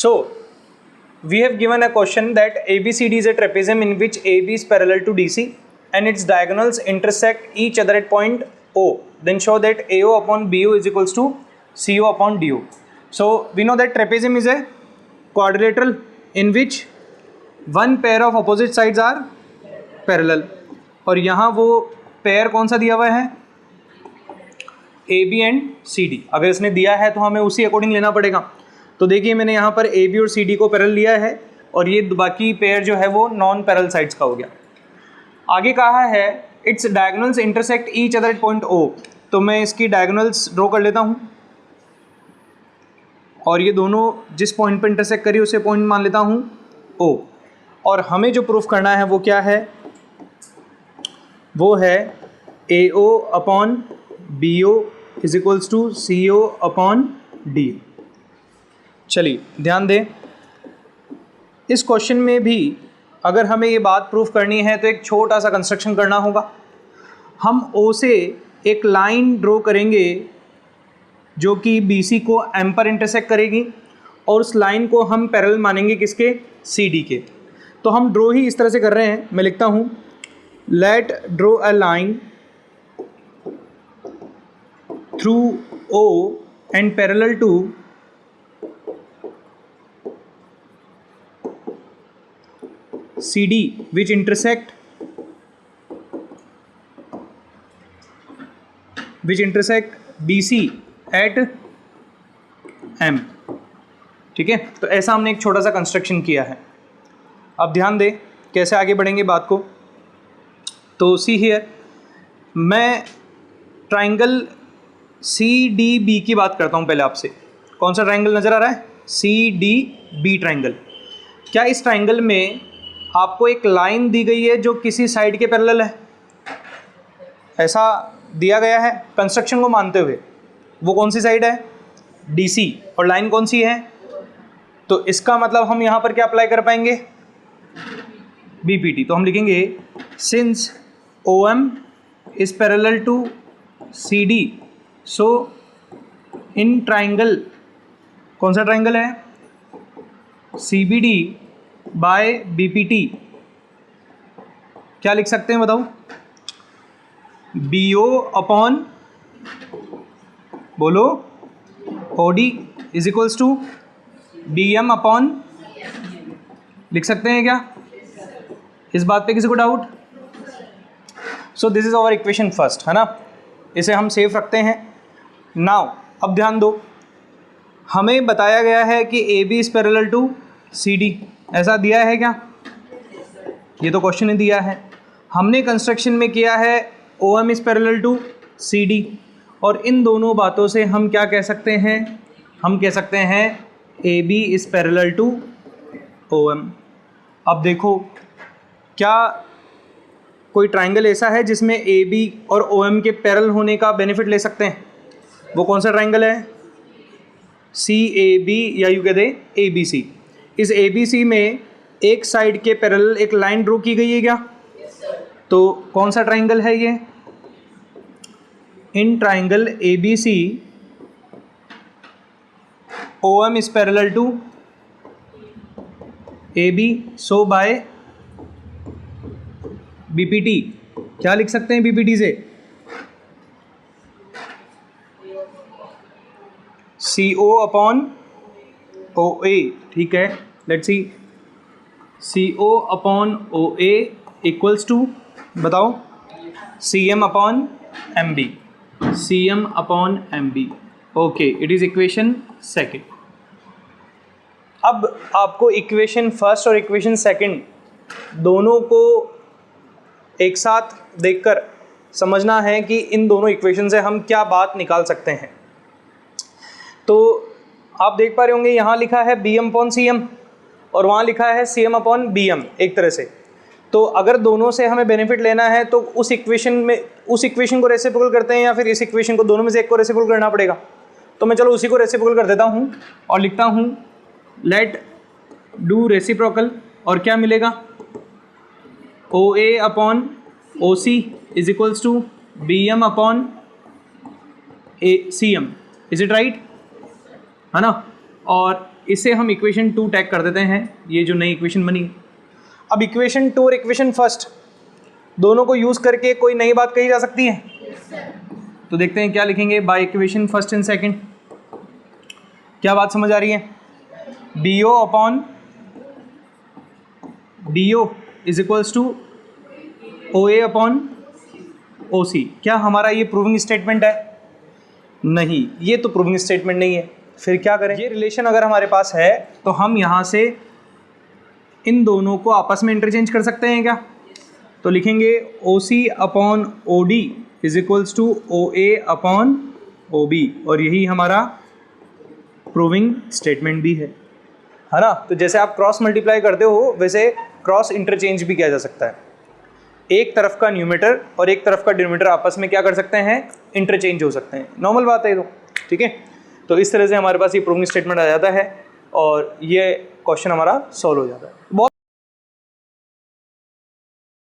So we have given a question that ABCD is a trapezium in which AB is parallel to DC and its diagonals intersect each other at point O. Then show that AO upon BO is equals to CO upon DO. So we know that trapezium is a quadrilateral in which one pair of opposite sides are parallel. और यहाँ वो pair कौन सा दिया हुआ है? AB and CD. अगर इसने दिया है तो हमें उसी अकॉर्डिंग लेना पड़ेगा. तो देखिए मैंने यहाँ पर AB और CD को पैरेलल लिया है और ये बाकी पेयर जो है वो नॉन पैरेलल साइड्स का हो गया. आगे कहा है it's diagonals intersect each other at point O. तो मैं इसकी डायगोनल्स ड्रॉ कर लेता हूँ और ये दोनों जिस पॉइंट पर इंटरसेक्ट करी उसे पॉइंट मान लेता हूँ O. और हमें जो प्रूफ करना है वो क्या है? वो है AO upon BO is equals to CO upon D. चलिए ध्यान दें, इस क्वेश्चन में भी अगर हमें ये बात प्रूफ करनी है तो एक छोटा सा कंस्ट्रक्शन करना होगा. हम O से एक लाइन ड्रॉ करेंगे जो कि BC को M पर इंटरसेक्ट करेगी और उस लाइन को हम पैरेलल मानेंगे किसके? CD के. तो हम ड्रॉ ही इस तरह से कर रहे हैं. मैं लिखता हूँ let draw a line through O and parallel to CD which intersect BC at M. ठीक है, तो ऐसा हमने एक छोटा सा कंस्ट्रक्शन किया है. अब ध्यान दें कैसे आगे बढ़ेंगे बात को. तो सी हियर, मैं ट्राइंगल CDB की बात करता हूँ पहले आपसे. कौन सा ट्राइंगल नज़र आ रहा है? CDB triangle. क्या इस ट्राइंगल में आपको एक लाइन दी गई है जो किसी साइड के पैरेलल है? ऐसा दिया गया है कंस्ट्रक्शन को मानते हुए. वो कौन सी साइड है? DC. और लाइन कौन सी है? तो इसका मतलब हम यहाँ पर क्या अप्लाई कर पाएंगे? BPT. तो हम लिखेंगे since OM is parallel to CD, so in triangle, कौन सा ट्राइंगल है? CBD बाय BPT क्या लिख सकते हैं बताओ? BO अपॉन, बोलो, OD is equals to BM upon, लिख सकते हैं क्या? इस बात पे किसी को doubt? So this is our equation first, है ना. इसे हम सेफ रखते हैं. नाउ अब ध्यान दो, हमें बताया गया है कि AB is parallel to CD. ऐसा दिया है क्या? ये तो क्वेश्चन ने दिया है. हमने कंस्ट्रक्शन में किया है OM is parallel to CD. और इन दोनों बातों से हम क्या कह सकते हैं? हम कह सकते हैं AB is parallel to OM. अब देखो, क्या कोई ट्राइंगल ऐसा है जिसमें AB और OM के पैरेलल होने का बेनिफिट ले सकते हैं? वो कौन सा ट्राइंगल है? CAB या यूँ कहते हैं ABC. इस ABC में एक साइड के पैरेलल एक लाइन ड्रॉ की गई है क्या? तो कौन सा ट्राइंगल है ये? In triangle ABC OM is parallel to AB, so by BPT. क्या लिख सकते हैं BPT से? CO upon OA. ठीक है, let's see. CO upon OA equals to, बताओ, CM upon MB. CM upon MB. Okay, it is equation second. अब आपको इक्वेशन फर्स्ट और इक्वेशन सेकेंड दोनों को एक साथ देखकर समझना है कि इन दोनों इक्वेशन से हम क्या बात निकाल सकते हैं. तो आप देख पा रहे होंगे यहाँ लिखा है BM अपॉन CM और वहाँ लिखा है CM अपॉन BM एक तरह से. तो अगर दोनों से हमें बेनिफिट लेना है तो उस इक्वेशन को रेसिप्रोकल करते हैं या फिर इस इक्वेशन को, दोनों में से एक को रेसिप्रोकल करना पड़ेगा. तो मैं चलो उसी को रेसिप्रोकल कर देता हूँ और लिखता हूँ लेट डू रेसिप्रोकल. और क्या मिलेगा? OA upon OC is equals to BM upon CM. Is it right? है ना. और इसे हम इक्वेशन 2 टैग कर देते हैं, ये जो नई इक्वेशन बनी। अब इक्वेशन 2 और इक्वेशन फर्स्ट दोनों को यूज़ करके कोई नई बात कही जा सकती है। तो देखते हैं क्या लिखेंगे by equation first and second. क्या बात समझ आ रही है? D O upon D O is equals to O A upon O C. क्या हमारा ये प्रूविंग स्टेटमेंट है? नहीं, ये तो प्रूविंग स्टेटमेंट नहीं है। फिर क्या करें? ये रिलेशन अगर हमारे पास है तो हम यहाँ से इन दोनों को आपस में इंटरचेंज कर सकते हैं क्या? तो लिखेंगे O C upon O D is equals to O A upon O B, और यही हमारा प्रूविंग स्टेटमेंट भी है ना? तो जैसे आप क्रॉस मल्टीप्लाई करते हो वैसे क्रॉस इंटरचेंज भी किया जा सकता है। एक तरफ का न्यूमरेटर और एक तरफ का डिनोमिनेटर आपस में क्या कर सकते हैं? इंटरचेंज हो सकते हैं। नॉर्मल बात है ये तो, ठीक है। तो इस तरह से हमारे पास ये प्रूविंग स्टेटमेंट आ जाता है और ये क्वेश्चन हमारा सॉल्व हो जाता है। बहुत